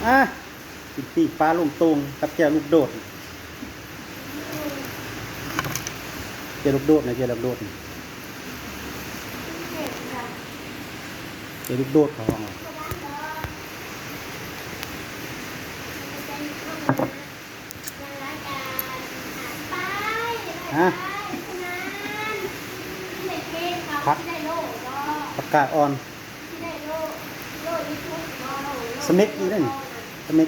อ่ะกินปีกปลาลงตรงกับแกลูกโดดแกลูกโดดนะแกลูกโดดแกลูกโดดเขาห้องฮะพักประกาศอ่อนสเม็กอีกนั่นสเม็ก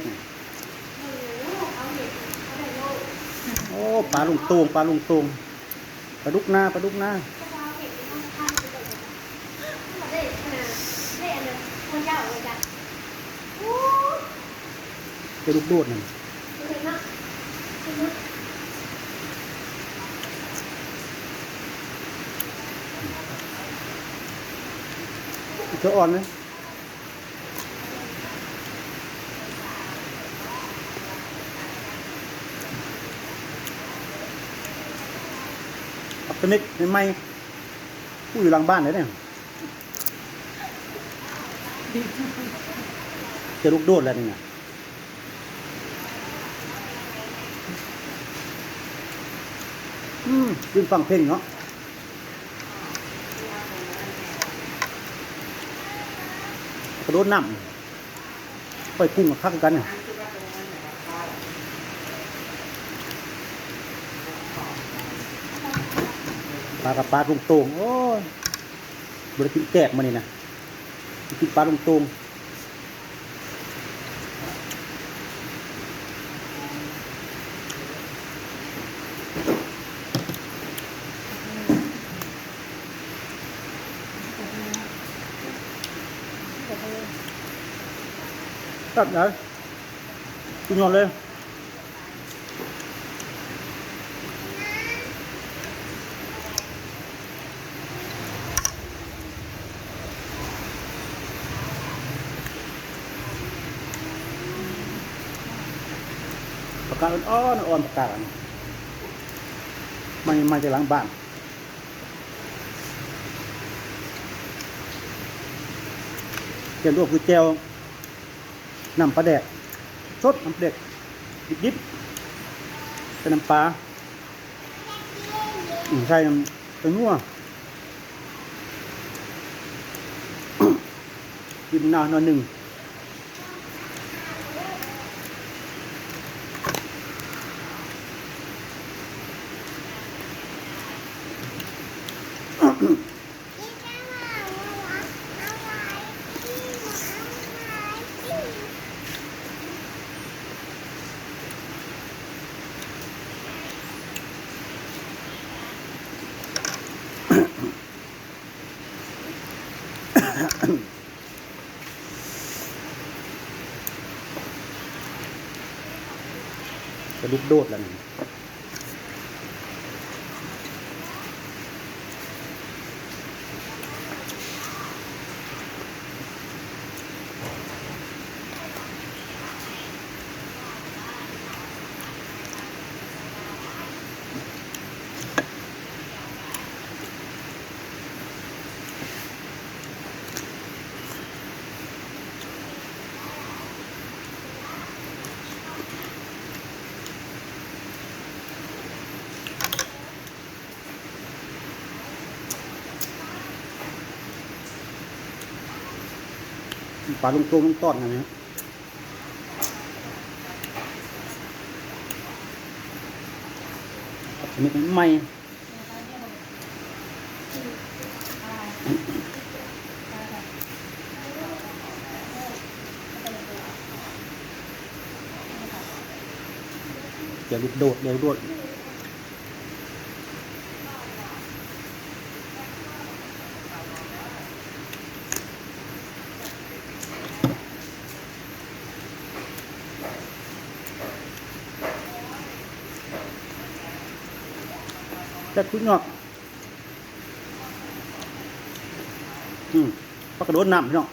โอ้ปลาลุงตูงปลาลุงตูงปลาดุกหน้าปลาดุกหน้าจะลูกโดดนั่นจะอ่อนไหมสเม็กไม่ผู้อยู่หลังบ้านเลยเนี่ยจะลูกโดดแล้วนี่ยืนฟังเพลงเนาะกระโดดน้ำไปกุ้งกับข้าวกันเนี่ยปลากับปลาลุงโตงโอ้ยบริกินแกะมานี่นะกินปลาลุงโตงตัดเลยกินนอนเลยประกาศอ่อนประกาศมาจากหลังบ้านเจียวลวกคือเจียวน้ำปลาแดกสดน้ำปลาแดกดิบๆเป็นน้ำปลาใส่น้ำเป็นนัวกินนานหนึ่งจะลุกโดดแล้วนี่ปลาลุงโตงต้อนนะเนี่ยอันนี้เป็นไม่เดี๋ยวลูกโดดเดี๋ยวโดดจะคุ้นหรอกปลากระโดดน้ำพี่น้อง